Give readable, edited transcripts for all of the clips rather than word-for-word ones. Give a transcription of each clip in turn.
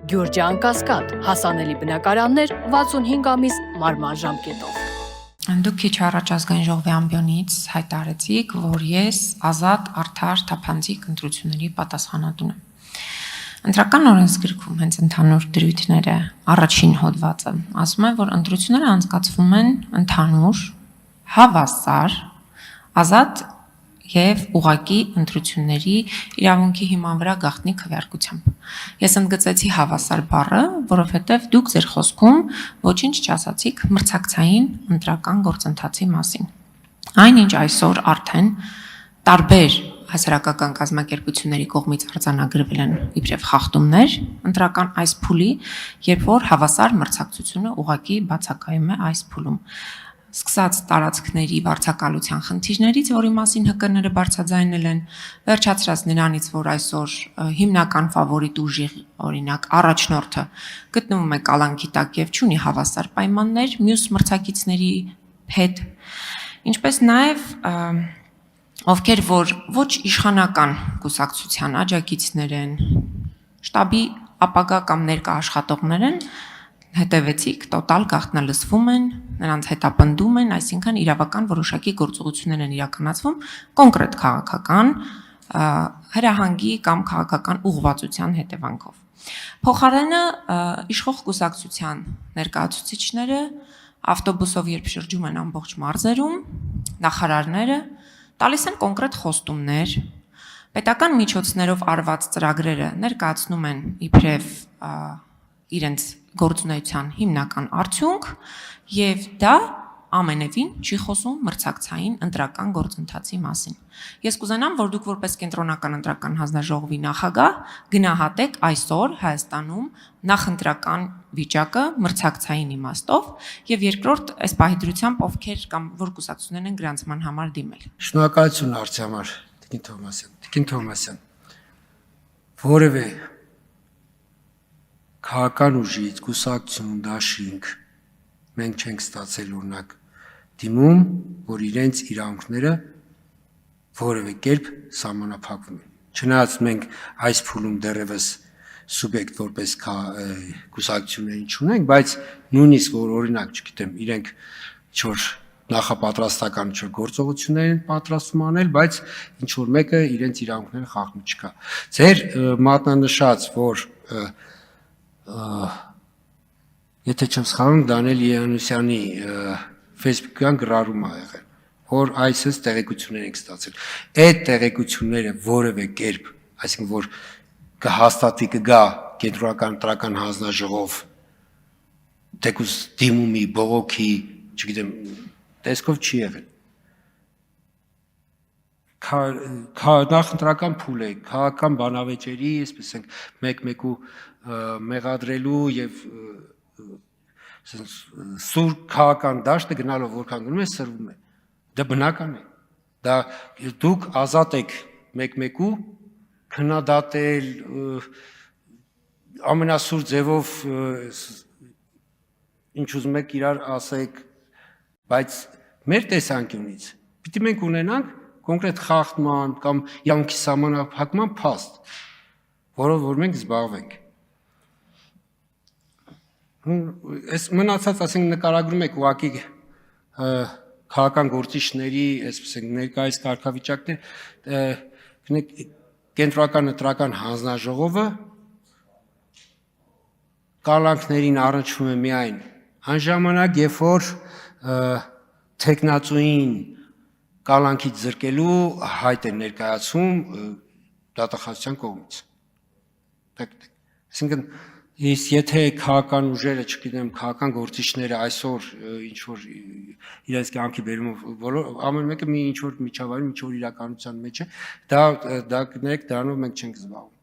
Գյուրջան Կասկադ, հասանելի բնակարաններ 65 ամիս մարման ժամկետով։ Դուք քիչ առաջ ազգային ժողովի ամբիոնից հայտարարեցիք, որ ես ազատ, արդար, թափանցիկ ընտրությունների պատասխանատուն եմ։ Ընտրական օրենսգրքում հենց ընդհանուր դրույթները առաջին հոդվածը ասում է, որ ընտրությունները անցկացվում են ընդհանուր, հավասար, ազատ եւ ուղղակի ընտրությունների իրավունքի հիման վրա գաղտնի քվեարկությամբ։ Ես ընդգծեցի հավասար բառը, որովհետեւ դուք ձեր խոսքում ոչինչ չասացիք մրցակցային ընտրական գործընթացի մասին։ Այնինչ այսօր արդեն տարբեր հասարակական կազմակերպությունների կողմից արձանագրվել են իբրև խախտումներ ընտրական այս փուլի, երբ որ հավասար մրցակցությունը ուղղակի բացակայում է այս փուլում։ Սկսած տարածքների վարձակալության խնդիրներից, որի մասին ՀԿ-ները բարձրաձայնել են, վերջացրած նրանից, որ այսօր հիմնական ֆավորիտ ուժի, օրինակ, առաջնորդը գտնվում է կալանքի տակ եւ չունի հավասար պայմաններ մյուս մրցակիցների հետ, ինչպես նաեւ ովքեր որ ոչ իշխանական կուսակցության աջակիցներ են, շտաբի ապագա կամ ներկա աշխատողներ են, հետևեցիք, տոտալ գաղտնալսվում են, նրանց հետապնդում են, այսինքն իրավական որոշակի գործողություններ են իրականացվում կոնկրետ քաղաքական հրահանգի կամ քաղաքական ուղղվածության հետևանքով։ Փոխարենը իշխող կուսակցության ներկայացուցիչները ավտոբուսով երբ շրջում են ամբողջ մարզերում, նախարարները տալիս են կոնկրետ խոստումներ, պետական միջոցներով արված ծրագրերը ներկայացնում են իբրև իրենց գործունեության հիմնական արդյունք եւ դա ամենևին չի խոսում մրցակցային ընտրական գործընթացի մասին։ Ես կուզենամ, որ դուք որպես կենտրոնական ընտրական հանձնաժողովի նախագահ գնահատեք այսօր Հայաստանում նախընտրական վիճակը մրցակցային իմաստով եւ երկրորդ այս պահի ովքեր կամ որ կուսակցություններ են գրանցման համար դիմել։ Շնորհակալություն հարցի համար, Տիկին Թովմասյան։ Որևէ քաղաքական ուժից, կուսակցություն, դաշինք մենք չենք ստացել օրինակ դիմում, որ իրենց իրավունքները որևէ կերպ սահմանափակվում են։ Չնայած մենք այս փուլում դեռևս սուբյեկտ որպես կուսակցություններին չունենք, բայց նույնիսկ որ օրինակ, չգիտեմ, իրենք ինչ-որ նախապատրաստական ինչ-որ գործողություններ են պատրաստվում անել, բայց ինչ-որ մեկը իրենց իրավունքները խախտում չկա։ Ձեր մատնանշած, որ եթե չեմ սխալվում, Դանիել Յանուսյանի Facebook-յան գրառում ա եղել, որ այսպես տեղեկություններ ենք ստացել։ Այդ տեղեկությունները որևէ կերպ, այսինքն որ կհաստատվի կգա կենտրոնական ընտրական հանձնաժողով, թեկուզ դիմումի, բողոքի, չգիտեմ, տեսքով չի եղել։ Նախընտրական փուլ է, քաղաքական բանավեճերի, այսպես ենք, մեկ-մեկու մեղադրելու եւ սուր քաղաքական դաշտը գնալով որքան գնում է, սրվում է։ Դա բնական է։ Դա դուք ազատ եք մեկ-մեկու քննադատել ամենասուր ձևով ինչ ուզում եք իրար ասեք, բայց մեր տեսանկյունից պիտի մենք ունենանք կոնկրետ խախտման կամ իրավունքի սահմանափակման փաստ, որով որ մենք զբաղվենք։ Այս մնացած ասենք նկարագրում եք ուղղակի քաղաքական գործիչների, այսպես ենք ներկայիս կարգավիճակներ, կենտրոնական ընտրական հանձնաժողովը կալանքներին առնչվում է միայն այն ժամանակ, երբ որ թեկնածուին կալանքից զրկելու հայտ է ներկայացում դատախազության կողմից։ Այսինքն եթե քաղաքական ուժերը, չգիտեմ, քաղաքական գործիչները այսօր ինչ որ իրենց կյանքի բերումով ամեն մեկը մի ինչ որ միջավայրում, ինչ որ իրականության մեջ է, դա կներեք, դրանով մենք չենք զբաղվում։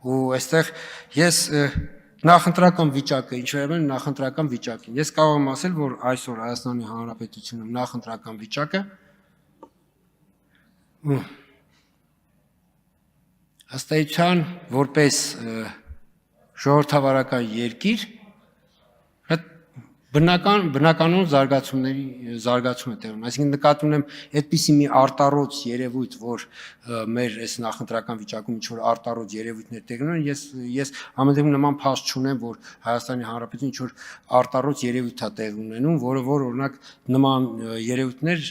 Ու այստեղ ես նախընտրական վիճակը, ինչ վերաբերում է նախընտրական վիճակին, ես կարող եմ ասել, որ այսօր Հայաստանի Հանրապետությունում նախընտրական վիճակը ըստ էության որպես ժողովրդավարական երկիր Բնականոն զարգացումը տեղ ունի, այսինքն նկատի ունեմ այդպիսի մի արտառոց երևույթ, որ մեր այս նախընտրական վիճակում ինչ որ արտառոց երևույթներ տեղ ունեն, ես ամեն դեպքում նման փաստ չունեմ, որ Հայաստանի Հանրապետություն ինչ որ արտառոց երևույթ է տեղ ունենում, որը օրինակ նման երևույթներ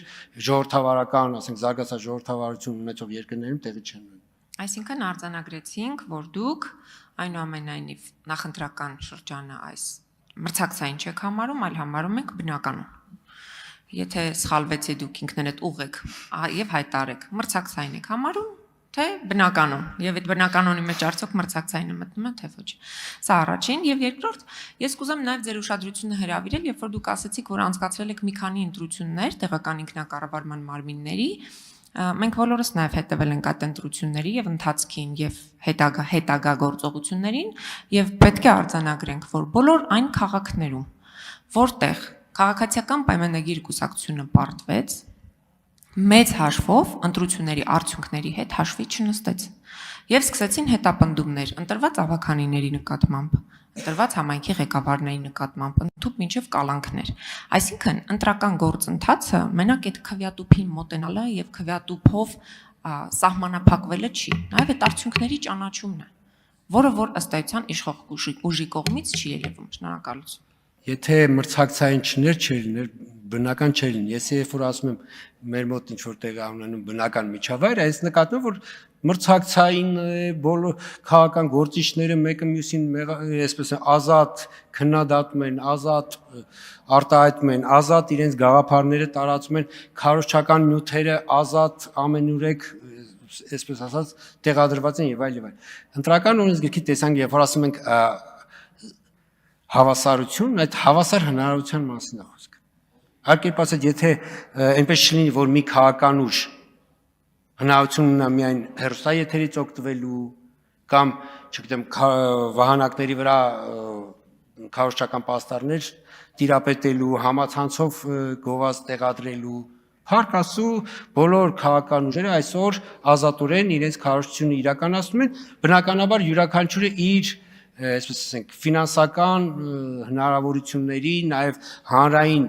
ժողովրդավարական, ասենք զարգացած ժողովրդավարություն ունեցող երկրներում տեղի չեն ունենում։ Այսինքն արձանագրեցինք, որ դուք այնուամենայնիվ նախընտրական շրջանը այս մրցակցային չեք համարում, այլ համարում եք բնականon։ Եթե սխալվեցի դուք ինքներդ ուղեք եւ հայտարեք, մրցակցային եք համարում, թե բնականon, եւ այդ բնականոնի մեջ արդյոք մրցակցայինը մտնում է, թե ոչ։ Սա առաջին եւ երկրորդ, ես կուզեմ նաեւ ձեր ուշադրությունը հրավիրել, երբ որ դուք ասացիք, որ անցկացրել եք մի քանի ընտրություններ տեղական ինքնակառավարման մարմինների, մենք բոլորս նաև հետևել ենք այդ ընտրությունների եւ ընթացքին եւ հետագա գործողություններին եւ պետք է արձանագրենք, որ բոլոր այն քաղաքներում, որտեղ քաղաքացիական պայմանագիր կուսակցությունը պարտվեց, մեծ հաշվով ընտրությունների արդյունքների հետ հաշվի չնստեց եւ սկսեցին հետապնդումներ ընտրված ավականիների նկատմամբ, ընտրված համայնքի ղեկավարների նկատմամբ, ընդཐུպ մինչև կալանքներ։ Այսինքն ընտրական գործընթացը մենակ այդ քվեատուփին մոտենալը եւ քվեատուփով սահմանափակվելը չի, նաեւ այդ արդյունքների ճանաչումն է, որը որ ըստ էության իշխող ուժի կողմից չի ելևում։ Շնորհակալություն։ Եթե մրցակցային չներ չլիներ, բնական չէր լինի։ Ես երբ որ ասում եմ մեր մոտ ինչ որ տեղ ունենում բնական միջավայր, այս նկատում որ մրցակցային բոլոր քաղաքական գործիչները մեկը մյուսին այսպես ազատ քննադատում են, ազատ արտահայտում են, ազատ իրենց գաղափարները տարածում են, քարոզչական նյութերը ազատ ամենուրեք այսպես ասած տեղադրված են եւ այլ եւ այլ։ Ընտրական օրենսգրքի տեսանյութ երբ որ ասում ենք հավասարություն, այդ հավասար հնարավորության մասին է խոսքը։ Այլ կերպ ասած, եթե այնպես չլինի, որ մի քաղաքական ուժ հնարավորություն ունենա միայն հեռուստաեթերից օգտվելու կամ, չգիտեմ, վահանակների վրա քարոզչական պաստառներ տիրապետելու, համացանցով գովազ տեղադրելու, փառք Աստծո, բոլոր քաղաքական ուժերը այսօր ազատորեն իրենց քարոզչությունը իրականացնում են, բնականաբար յուրաքանչյուրը իր այսպես ասենք ֆինանսական հնարավորությունների, նաև հանրային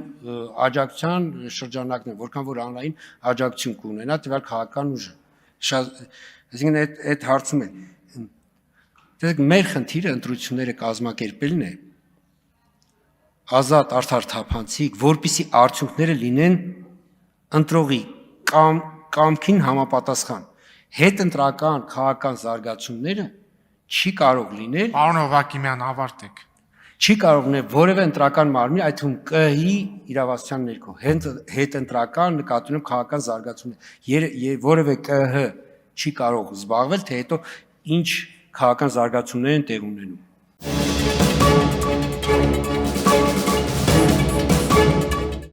աջակցության շրջանակներ, որքան որ հանրային աջակցություն կունենա տվյալ քաղաքական ուժը։ Այսինքն այդ հարցում է։ Տեսեք, մեր խնդիրը ընտրությունները կազմակերպելն է ազատ, արդար, թափանցիկ, որպիսի արդյունքները լինեն ընտրողի կամքին համապատասխան։ Հետընտրական քաղաքական զարգացումները չի կարող լինել։ Պարոն Հովակիմյան, ավարտեք։ Չի կարող լինել որևէ ընտրական մարմին, այդ թվում ԿՀ-ի իրավասության ներքո, հետընտրական նկատի ունեմ քաղաքական զարգացումներ, որևէ ԿՀ չի կարող զբաղվել, թե հետո ինչ քաղաքական զարգացումներ են տեղ ունենում։